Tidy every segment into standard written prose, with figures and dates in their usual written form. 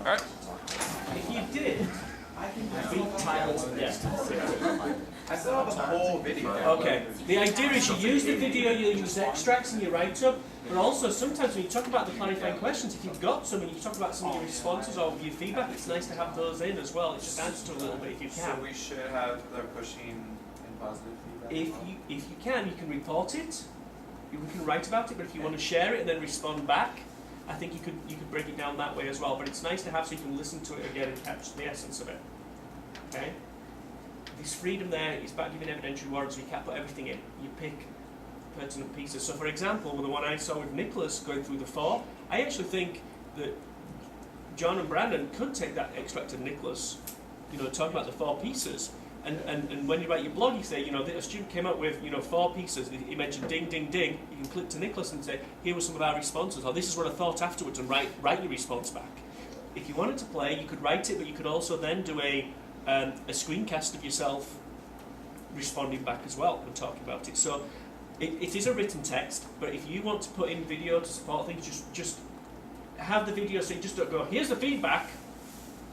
Alright. If you did, I can repeat titles of this. I saw the whole video. Okay. The idea is you use the video, you use extracts in your write-up, but also sometimes when you talk about the clarifying questions, if you've got some and you talk about some of your responses or your feedback, it's nice to have those in as well. It just adds to a little bit if you So can. we should have the pushing and positive feedback. If you can report it. You can write about it, but if you want to share it and then respond back, I think you could break it down that way as well. But it's nice to have so you can listen to it again and catch the essence of it. Okay. This freedom there is about giving evidentiary warrants, so you can't put everything in. You pick pertinent pieces. So for example, with the one I saw with Nicholas going through the 4, I actually think that John and Brandon could take that extract of Nicholas, talk about the 4 pieces, and when you write your blog, you say, a student came up with, 4 pieces. He mentioned ding, ding, ding. You can click to Nicholas and say, here were some of our responses, or this is what I thought afterwards, and write your response back. If you wanted to play, you could write it, but you could also then do a screencast of yourself responding back as well and talking about it. So it is a written text, but if you want to put in video to support things, just have the video so you just don't go, here's the feedback,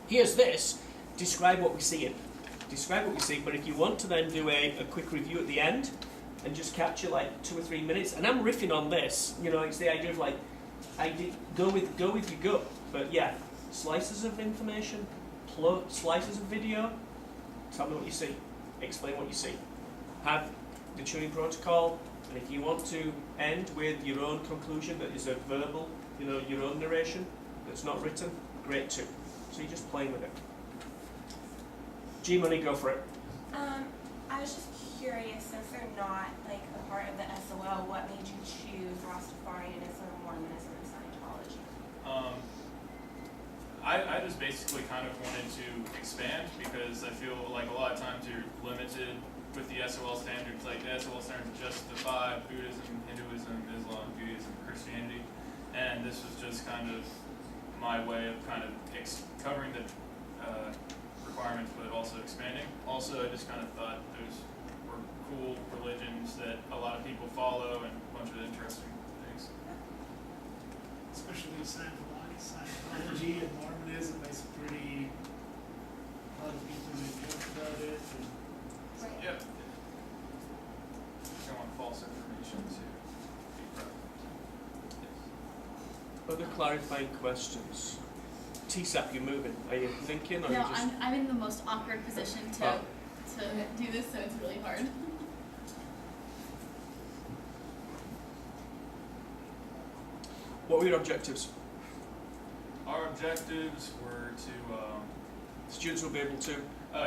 here's this, describe what we're seeing. Describe what we see, but if you want to then do a quick review at the end and just capture like 2 or 3 minutes, and I'm riffing on this, it's the idea of like, go with your gut, but yeah, slices of information, slices of video, tell me what you see, explain what you see. Have the tuning protocol, and if you want to end with your own conclusion that is a verbal, your own narration that's not written, great too. So you're just playing with it. G-Money, go for it. I was just curious, since they're not like a part of the SOL, what made you choose Rastafarianism, Mormonism, and Scientology? I just basically kind of wanted to expand because I feel like a lot of times you're limited with the SOL standards. Like the SOL standards are just the 5: Buddhism, Hinduism, Islam, Judaism, Christianity, and this was just kind of my way of kind of covering the requirements, but also expanding. Also, I just kind of thought those were cool religions that a lot of people follow and a bunch of interesting things. Especially Scientology and Mormonism is pretty, a lot of people that talk about it. And Right. Yeah. I don't want false information to be prevalent. Yes. Other clarifying questions? TSAP, you're moving. Are you thinking, or No, you just... I'm in the most awkward position to do this, so it's really hard. What were your objectives? Our objectives were to Students will be able to...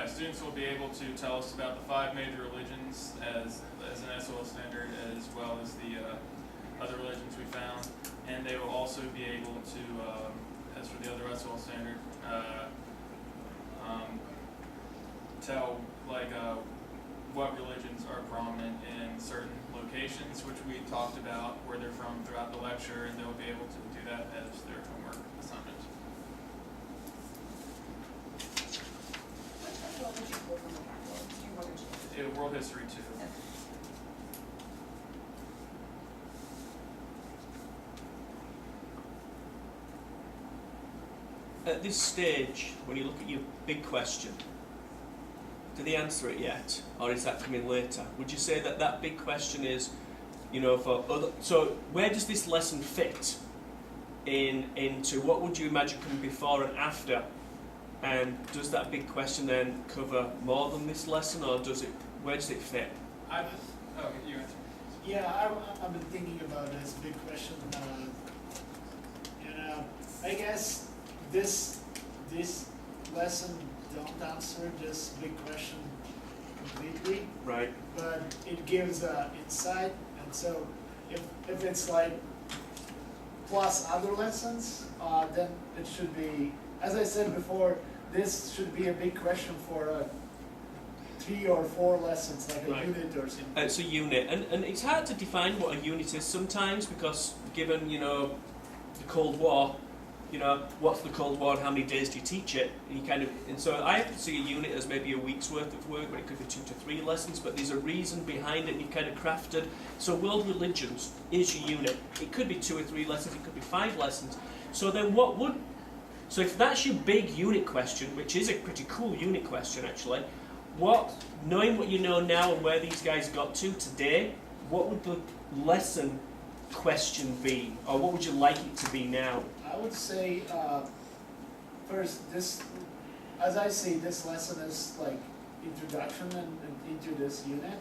students will be able to tell us about the 5 major religions as an SOL standard, as well as the other religions we found, and they will also be able to, as for the other SOL standard, tell what religions are prominent in certain locations, which we talked about where they're from throughout the lecture, and they'll be able to do that as their homework assignment. What did you pull from the Bible? Do you want to World History 2. At this stage, when you look at your big question, do they answer it yet, or is that coming later? Would you say that that big question is, for other... So where does this lesson fit into what would you imagine coming before and after? And does that big question then cover more than this lesson, or where does it fit? You answer. yeah, I've been thinking about this big question. I guess this lesson don't answer this big question completely, Right. but it gives insight. And so if it's like plus other lessons, then it should be, as I said before, this should be a big question for 3 or 4 lessons, like a Right. unit or something. It's a unit, and it's hard to define what a unit is sometimes, because given, the Cold War, what's the Cold War and how many days do you teach it? And so I have to see a unit as maybe a week's worth of work, but it could be 2 to 3 lessons, but there's a reason behind it, and you've kind of crafted. So world religions is your unit. It could be 2 or 3 lessons, it could be 5 lessons. So then what would So if that's your big unit question, which is a pretty cool unit question actually, knowing what you know now and where these guys got to today, what would the lesson question be, or what would you like it to be now? I would say, first, this, as I see, this lesson is like introduction and into this unit.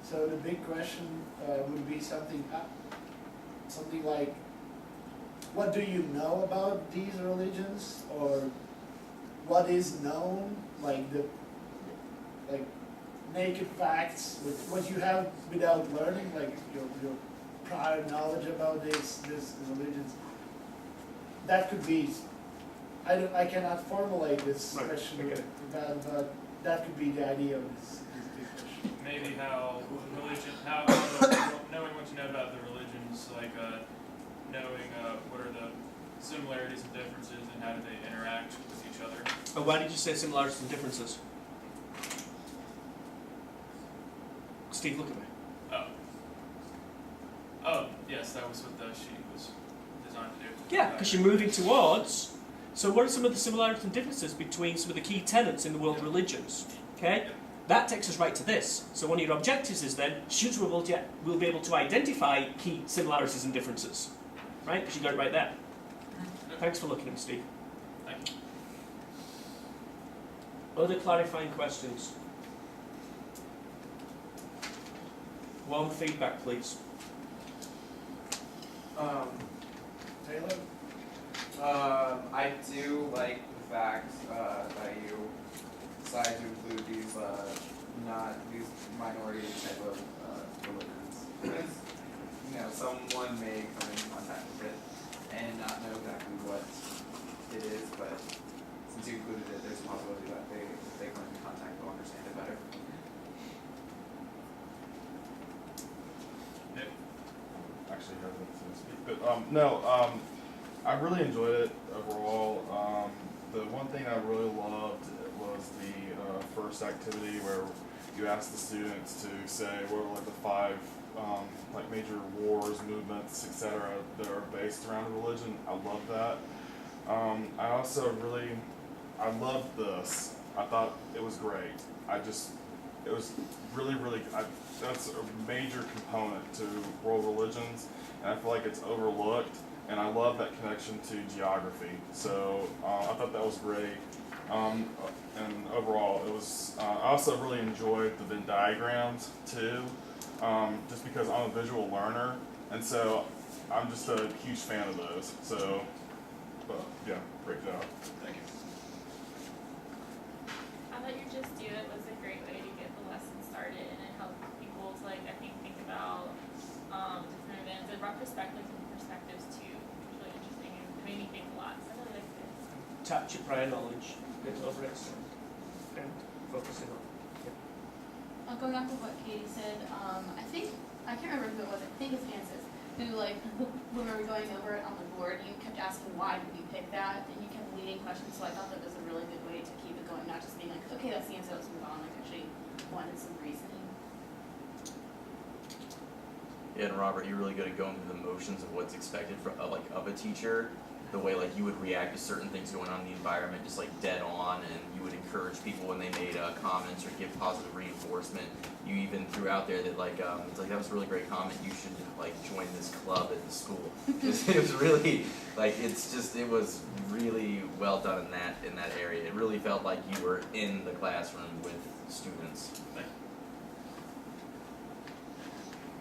So the big question would be something like, what do you know about these religions, or what is known, like naked facts, what you have without learning, like your prior knowledge about this religions. That could be, I cannot formulate this Right, question, okay. but that could be the idea of this big question. Maybe knowing what you know about the religions, like knowing what are the similarities and differences and how do they interact with each other. And why did you say similarities and differences? Steve, look at me. Oh, yes, that was what the sheet was designed to do. Yeah, because you're moving towards. So what are some of the similarities and differences between some of the key tenets in the world religions? Okay? That takes us right to this. So one of your objectives is then, students will be able to identify key similarities and differences. Right? Because you got it right there. Thanks for looking at me, Steve. Thank you. Other clarifying questions? One feedback, please. Taylor? I do like the fact that you decided to include these these minority type of religions. Because, you know, someone may come in contact with it and not know exactly what it is, but since you included it, there's a possibility that if they come in contact, they'll understand it better. Actually hesitant to speak, but I really enjoyed it overall. The one thing I really loved was the first activity where you asked the students to say what were like the 5 like major wars, movements, etc. that are based around religion. I love that. I also I loved this. I thought it was great. It was really, that's a major component to world religions, and I feel like it's overlooked, and I love that connection to geography. So I thought that was great. And overall, it was, I also really enjoyed the Venn diagrams too, just because I'm a visual learner, and so I'm just a huge fan of those. So, yeah, great job. Thank you. I thought your Just Do It was a great way to get the lesson started, and it helped people to, like, I think about different events and brought perspectives too, which was really interesting, and it made me think a lot, so I really liked it. Tap your prior knowledge, get over it, and focusing on. Going off of what Katie said, I can't remember who it was, I think it's Francis, who, like, when we were going over it on the board, you kept asking why did you pick that, and you kept leading questions, so I thought that was a really good way to keep it going, not just being like, okay, that's the answer, let's move on, like actually wanted some reasoning. Yeah, and Robert, you're really good at going through the motions of what's expected of a teacher. The way like you would react to certain things going on in the environment, just like dead on, and you would encourage people when they made comments or give positive reinforcement. You even threw out there that it's like that was a really great comment. You should like join this club at the school. It was really it was really well done in that area. It really felt like you were in the classroom with students.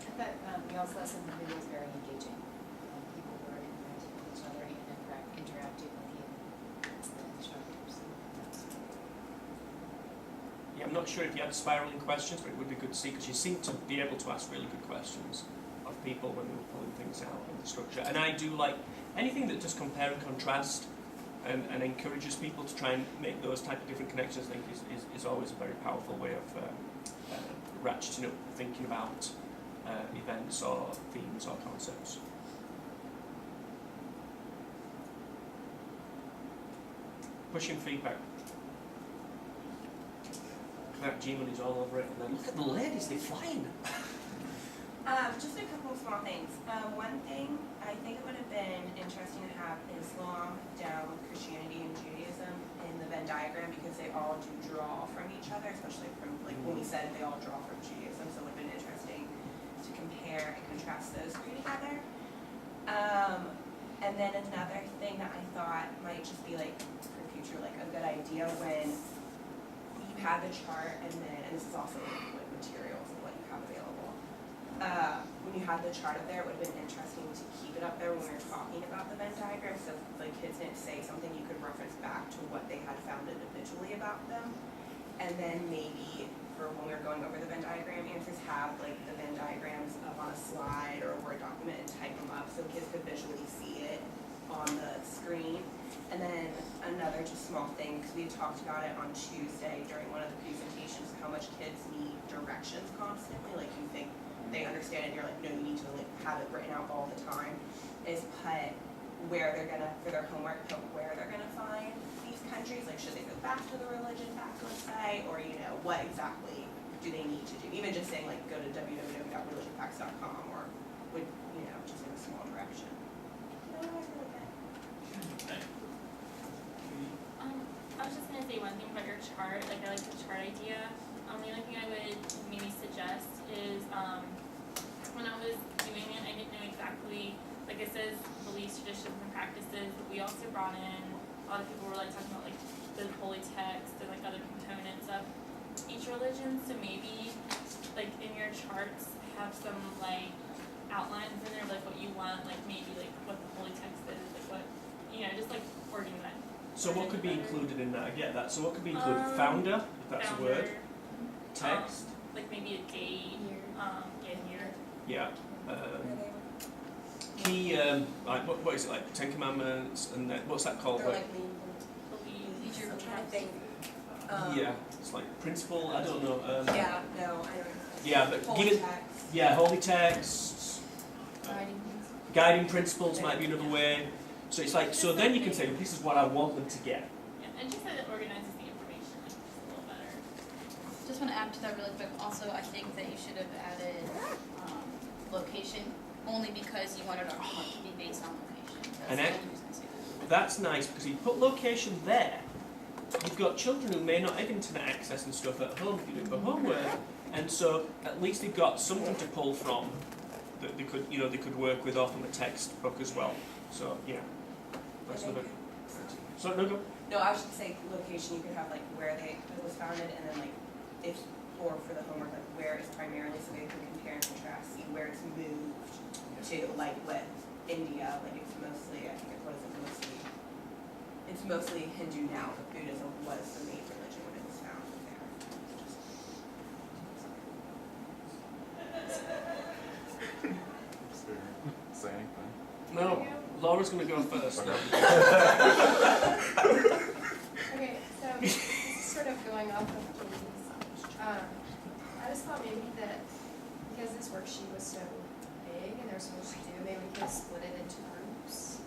I thought Neil's lesson video was very engaging. People were interacting with each other and interacting with you as the instructors. Yeah, I'm not sure if you had spiraling questions, but it would be good to see, because you seem to be able to ask really good questions of people when they were pulling things out in the structure. And I do like anything that does compare and contrast and encourages people to try and make those type of different connections. I think is always a very powerful way of ratcheting up thinking about events or themes or concepts. Pushing feedback. That G-Money's all over it, and then look at the ladies, they're flying. Just a couple of small things. One thing I think it would have been interesting to have Islam down with Christianity and they all do draw from each other, especially from, like, when we said they all draw from Judaism, so it would have been interesting to compare and contrast those three together. And then another thing that I thought might just be like, for future, like a good idea when you have the chart and then, and this is also like materials and what you have available. When you had the chart up there, it would have been interesting to keep it up there when we were talking about the Venn diagram, so if the kids didn't say something, you could reference back to what they had found individually about them. And then maybe for when we were going over the Venn diagram answers, have like the Venn diagrams up on a slide or a Word document and type them up so kids could visually see it on the screen. And then another just small thing, because we had talked about it on Tuesday during one of the presentations, how much kids need directions constantly, like you think they understand it, and you're like, no, you need to like have it written out all the time, is put where they're gonna, for their homework, put where they're gonna find these countries, like should they go back to the religion fact website, or you know, what exactly do they need to do, even just saying like go to www.religionfacts.com, or would, you know, just in a small direction. No, I really good. I was just gonna say one thing about your chart, like I like the chart idea. The only thing I would maybe suggest is, when I was doing it, I didn't know exactly, like it says beliefs, traditions, and practices, but we also brought in, a lot of people were like talking about like the holy text and like other components of each religion, so maybe like in your charts have some like outlines in there, like what you want, like maybe like what the holy text is, like what, you know, just like wording that. So what could be included in that? I get that. So what could be included? Founder, if that's a word. Text. Like maybe a date, year. Yeah. Key, like what is it, like Ten Commandments, and then, what's that called? They're like Believe. I'm trying to think. Yeah, it's like principle. I don't know. Yeah, no, I don't know. Yeah, but Holy give it. text. Yeah, holy texts. Guiding Guiding principles might be another way. So it's like, so then you can say, well, this is what I want them to get. Yeah, and just that it organizes the information like just a little better. Just want to add to that really quick. Also, I think that you should have added location, only because you wanted our homework to be based on location. That's And the that- only reason I say that. That's nice because you put location there. You've got children who may not have internet access and stuff at home if you do it for homework, and so at least they've got something to pull from that they could, you know, they could work with off from the textbook as well. So yeah, that's another. So no, go. No, I was just saying location, you could have like where it was founded, and then like if, or for the homework, like where it's primarily, so they can compare and contrast, see where it's moved to, like with India, like it's mostly, I think it's mostly Hindu now, but Buddhism was the main religion when it was founded there. Say anything? No, Laura's going to go first. Okay. Okay, so this is sort of going off of Katie's. I just thought maybe that because this worksheet was so big and there's so much to do, maybe we could split it into groups.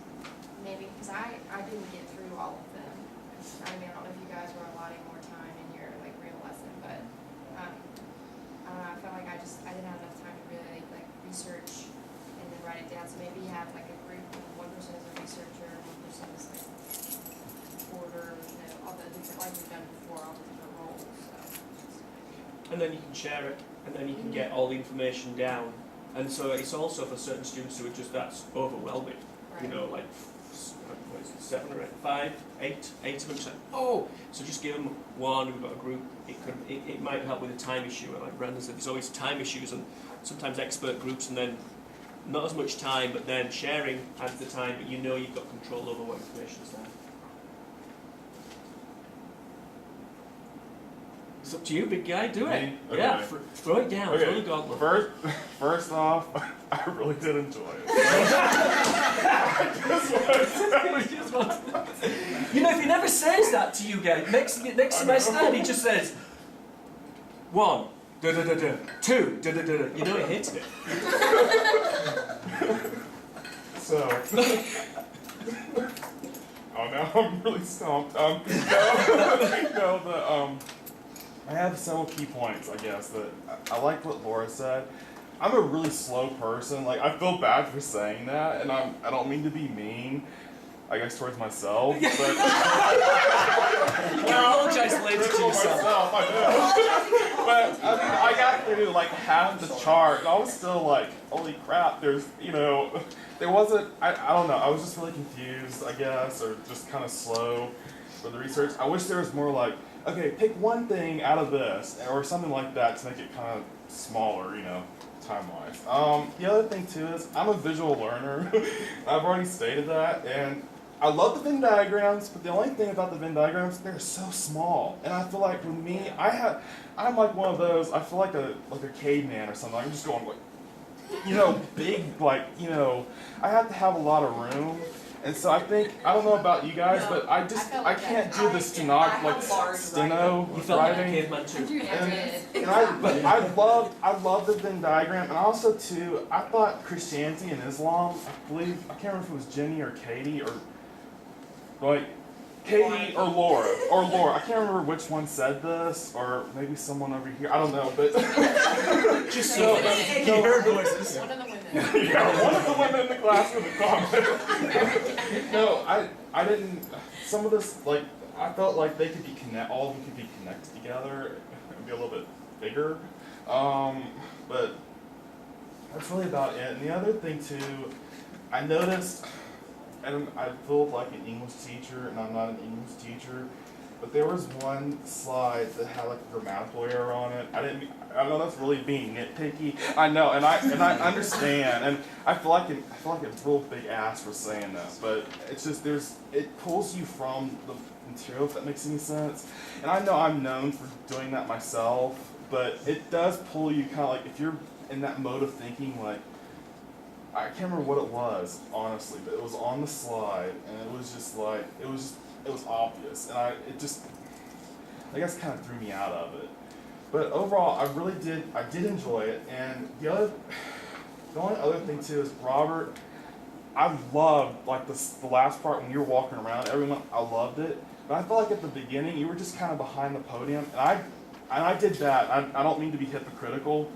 Maybe, because I didn't get through all of them. I mean, I don't know if you guys were allotting more time in your like real lesson, but I don't know, I felt like I didn't have enough time to really like research and then write it down. So maybe you have like a group and one person is a researcher, one person is like order, you know, all the different, like we've done before, all the different roles, so. And then you can share it, and then you can get all the information down. And so it's also for certain students who are just that's overwhelming. You know, like what is it, 7 or 8 of them say, oh, so just give them one. We've got a group. It might help with a time issue. And like Brandon said, there's always time issues, and sometimes expert groups, and then not as much time, but then sharing adds the time. But you know you've got control over what information's there. It's up to you, big guy. Do it. Me? Okay. Yeah, throw it down. Throw the Okay, gauntlet. first off, I really did enjoy it. You know, if he never says that to you guys, next semester, and he just says, 1, da da da da, 2, da da da da, you know he hits it. So, oh no, I'm really stumped. I have several key points, I guess, that I like what Laura said. I'm a really slow person. Like, I feel bad for saying that, and I don't mean to be mean, I guess, towards myself, but You can apologize later. did it to critical yourself. myself, I know. But I mean, I got through like half the chart, and I was still like, holy crap, there's, there wasn't, I don't know, I was just really confused, I guess, or just kind of slow for the research. I wish there was more like, okay, pick one thing out of this, or something like that to make it kind of smaller, time-wise. The other thing too is, I'm a visual learner. I've already stated that, and I love the Venn diagrams, but the only thing about the Venn diagrams, they're so small. And I feel like with me, I'm like one of those, I feel like a caveman or something. I'm just going like, big, like, I have to have a lot of room. And so I don't know about you guys, but I can't do the steno You felt like a writing. caveman too. And I love the Venn diagram, and also too, I thought Christianity and Islam, I can't remember if it was Jenny or Katie or like Katie or Laura, I can't remember which one said this, or maybe someone over here, I don't know, but Just so you heard voices. One of the women. yeah, one of the women in the class with a comment. No, I didn't. Some of this, like, I felt like they could be all of them could be connected together and be a little bit bigger. But that's really about it. And the other thing too, I noticed, and I feel like an English teacher, and I'm not an English teacher, but there was one slide that had like a grammatical error on it. I know that's really being nitpicky. I know, and I understand, and I feel like a real big ass for saying that, but it's just it pulls you from the material, if that makes any sense. And I know I'm known for doing that myself, but it does pull you kind of like, if you're in that mode of thinking, like, I can't remember what it was, honestly, but it was on the slide, and it was just like, it was obvious, and I guess kind of threw me out of it. But overall, I did enjoy it, and the only other thing too is Robert, I loved like the last part when you were walking around, I loved it, but I felt like at the beginning you were just kind of behind the podium, and I did that. I don't mean to be hypocritical,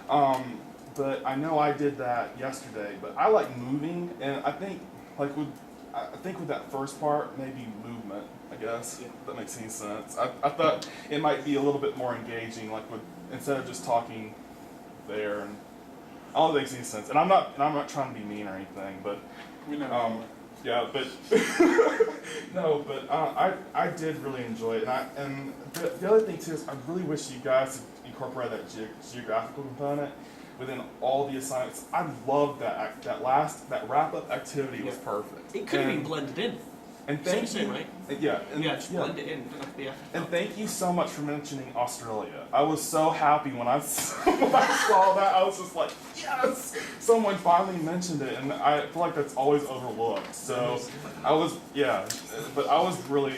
but I know I did that yesterday. But I like moving, and I think with that first part, maybe movement, I guess, if that makes any sense. I thought it might be a little bit more engaging, like instead of just talking there, and I don't think it makes any sense. And I'm not trying to be mean or anything, but yeah, but no, but I did really enjoy it, and the other thing too is I really wish you guys incorporated that geographical component within all the assignments. I loved that wrap-up activity was perfect. It could have been blended in. And thank Same, you, right? yeah, and, Just blend it in. Don't have to be and thank you so much for mentioning Australia. I was so happy when I saw that. I was just like, yes, someone finally mentioned it, and I feel like that's always overlooked. So I was really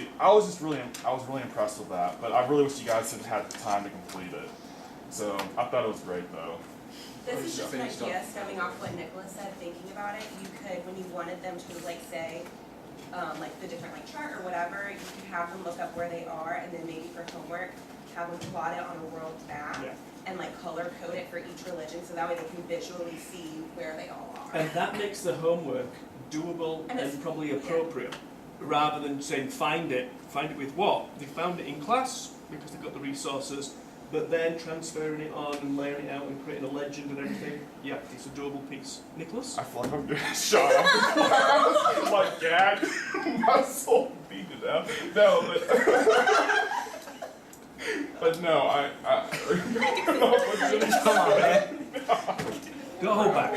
impressed with that. But I really wish you guys had the time to complete it. So I thought it was great though. This is just an idea stemming off what Nicholas said, thinking about it. You could, when you wanted them to like say, like the different like chart or whatever, you could have them look up where they are, and then maybe for homework, have them plot it on a world map and like color code it for each religion, so that way they can visually see where they all are. And that makes the homework doable and probably appropriate, rather than saying find it with what? They found it in class because they've got the resources, but then transferring it on and layering it out and creating a legend and everything. Yeah, it's a doable piece. Nicholas? I feel like I'm getting shot up in class. Like, gagged. My soul beat to death. No, but no, Come on, man. Go hold back.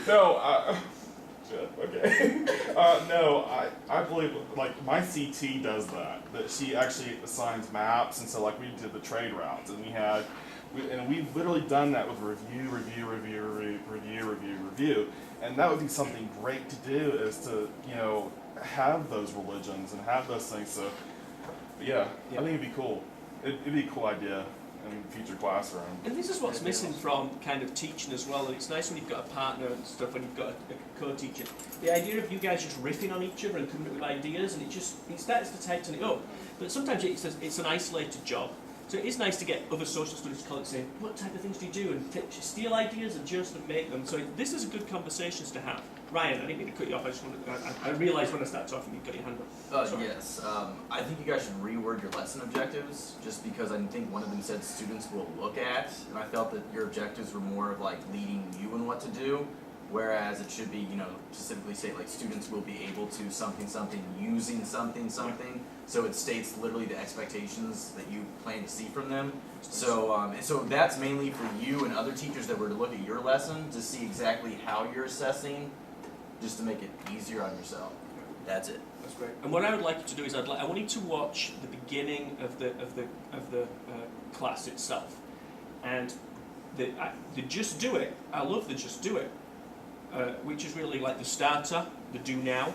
No, shit, okay. No, I believe, like, my CT does that she actually assigns maps, and so, like, we did the trade routes, and we've literally done that with review, and that would be something great to do, is to, have those religions and have those things, so, but yeah, I think it'd be cool. It'd be a cool idea in future classroom. And this is what's missing from kind of teaching as well. And it's nice when you've got a partner and stuff, when you've got a co-teacher. The idea of you guys just riffing on each other and coming up with ideas, and it starts to tighten it up. But sometimes it's an isolated job, So it is nice to get other social studies colleagues saying, what type of things do you do? And steal ideas, adjust and make them. So this is a good conversations to have. Ryan, I didn't mean to cut you off. I just wanted. I realised when I started talking, you've got your hand up. Sorry. Yes, I think you guys should reword your lesson objectives, just because I think one of them said students will look at, and I felt that your objectives were more of like leading you in what to do, whereas it should be, specifically say like students will be able to something using something, so it states literally the expectations that you plan to see from them. So, and so that's mainly for you and other teachers that were to look at your lesson to see exactly how you're assessing, just to make it easier on yourself. That's it. That's great. And what I would like you to do is I want you to watch the beginning of the class itself, and the just do it. I love the just do it, which is really like the starter, the do now.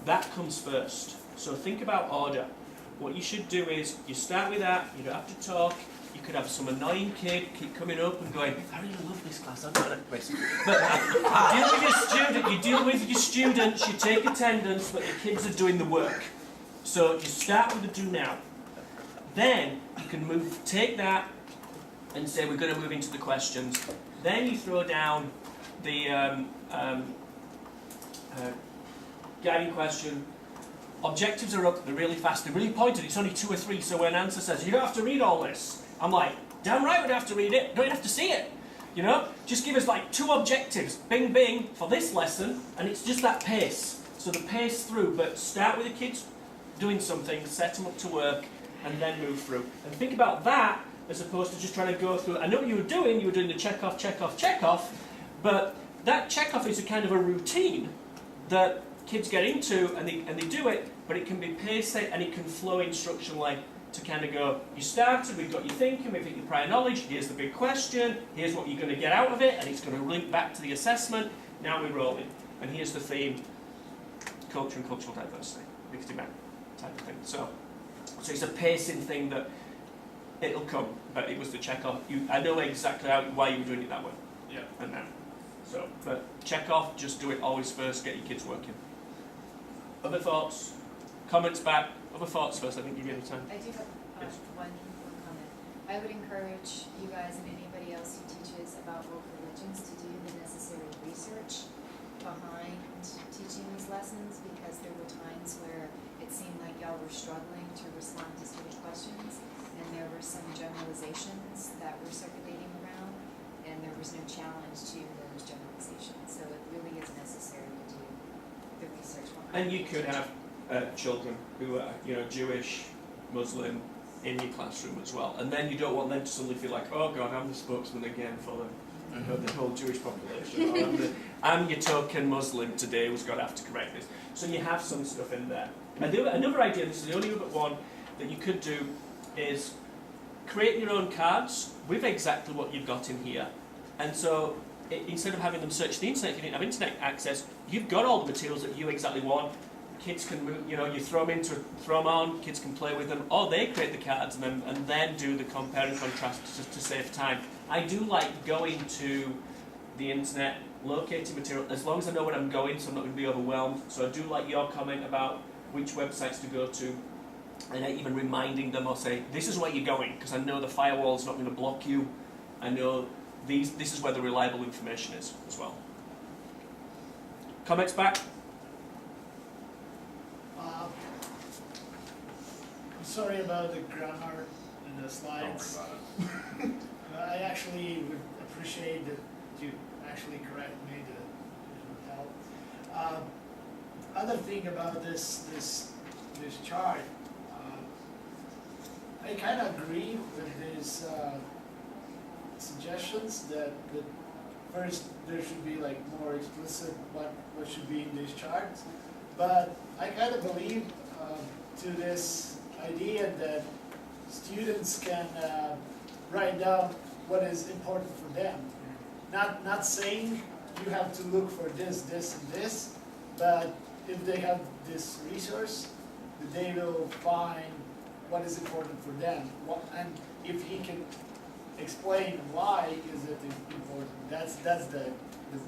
That comes first. So think about order. What you should do is you start with that. You don't have to talk. You could have some annoying kid keep coming up and going, I really love this class, I've got it. But you deal with your students, you take attendance, but the kids are doing the work. So you start with the do now. Then you can take that and say we're going to move into the questions. Then you throw down the guiding question. Objectives are up, they're really fast, they're really pointed, it's only 2 or 3, so when an answer says, you don't have to read all this, I'm like, damn right we don't have to read it, don't even have to see it, Just give us like 2 objectives, bing bing, for this lesson, and it's just that pace. So the pace through, but start with the kids doing something, set them up to work, and then move through. And think about that, as opposed to just trying to go through, I know what you were doing the check off, but that check off is a kind of a routine that kids get into, and they do it, but it can be paced and it can flow instructionally to kind of go, you started, we've got you thinking, we've got your prior knowledge, here's the big question, here's what you're going to get out of it, and it's going to link back to the assessment, now we're rolling. And here's the theme, culture and cultural diversity, mixed demand type of thing. So it's a pacing thing that it'll come, but it was the check off. I know exactly why you were doing it that way. Yeah. And now. So, but check off, just do it always first, get your kids working. Other thoughts? Comments back? Other thoughts first, I think you gave me time. I do have Yes. one comment. I would encourage you guys and anybody else who teaches about world religions to do the necessary research behind teaching these lessons, because there were times where it seemed like y'all were struggling to respond to student questions, and there were some generalizations that were circulating around, and there was no challenge to those generalizations. So it really is necessary to do the research behind. And you could have children who are, Jewish, Muslim, in your classroom as well. And then you don't want them to suddenly feel like, oh God, I'm the spokesman again for the whole Jewish population. Or I'm your token Muslim today who's got to have to correct this. So you have some stuff in there. And another idea, this is the only other one that you could do, is create your own cards with exactly what you've got in here. And so instead of having them search the internet, if you didn't have internet access, you've got all the materials that you exactly want. Kids can move, you throw them on, kids can play with them, or they create the cards and then do the compare and contrast to save time. I do like going to the internet, locating material, as long as I know where I'm going, so I'm not going to be overwhelmed. So I do like your comment about which websites to go to, and even reminding them or say, this is where you're going, because I know the firewall's not going to block you. I know this is where the reliable information is as well. Comments back? I'm sorry about the grammar in the slides. Don't worry about it. I actually would appreciate that you actually correct me, that it would help. Other thing about this chart, I kind of agree with his suggestions that first there should be like more explicit what should be in these charts, but I kind of believe to this idea that students can write down what is important for them. Not saying you have to look for this, this, and this, but if they have this resource, they will find what is important for them. And if he can explain why is it important, that's the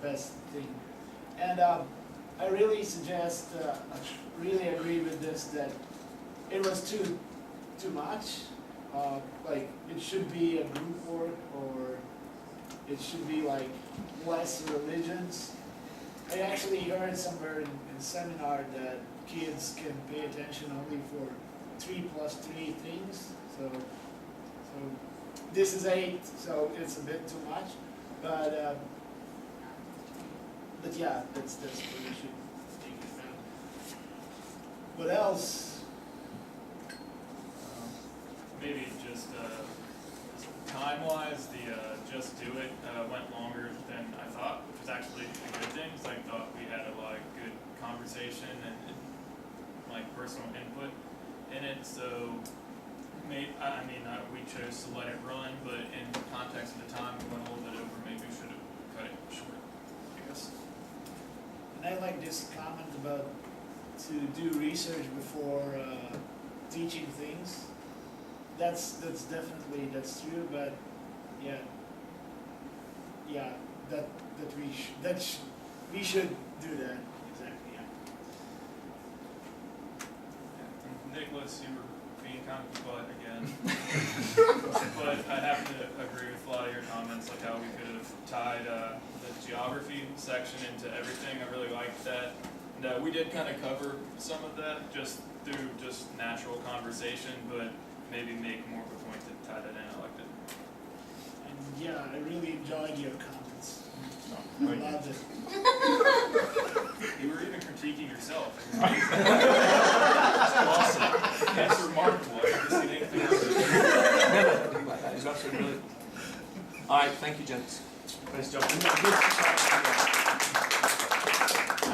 best thing. And I really suggest, I really agree with this, that it was too much. like, it should be a group work, or it should be like less religions. I actually heard somewhere in seminar that kids can pay attention only for 3+3 things, so this is 8, so it's a bit too much, but yeah, that's what we should take it down. What else? Maybe just time-wise, the Just Do It went longer than I thought, which was actually a good thing, because I thought we had a lot of good conversation and like personal input in it, so we chose to let it run, but in context of the time, we went a little bit over, maybe we should have cut it short, I guess. And I like this comment about to do research before teaching things. That's definitely true, but yeah, we should do that, exactly. Yeah. And Nicholas, you were being kind of butt again. But I have to agree with a lot of your comments, like how we could have tied the geography section into everything. I really liked that. And we did kind of cover some of that just through just natural conversation, but maybe make more of a point to tie that in. I liked it. And yeah, I really enjoyed your comments. Thank you. Loved it. You were even critiquing yourself. That's awesome. That's remarkable. I've never seen anything like that. Never had anything like that. It's absolutely brilliant. Alright, thank you, gents. Nice job. I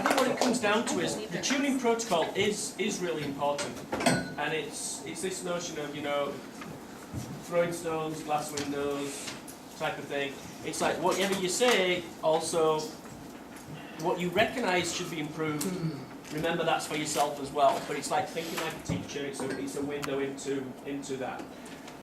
think what it comes down to is the tuning protocol is really important, and it's this notion of, you know, throwing stones, glass windows type of thing. It's like whatever you say, also what you recognise should be improved. Remember that's for yourself as well. But it's like thinking like a teacher. It's a window into that.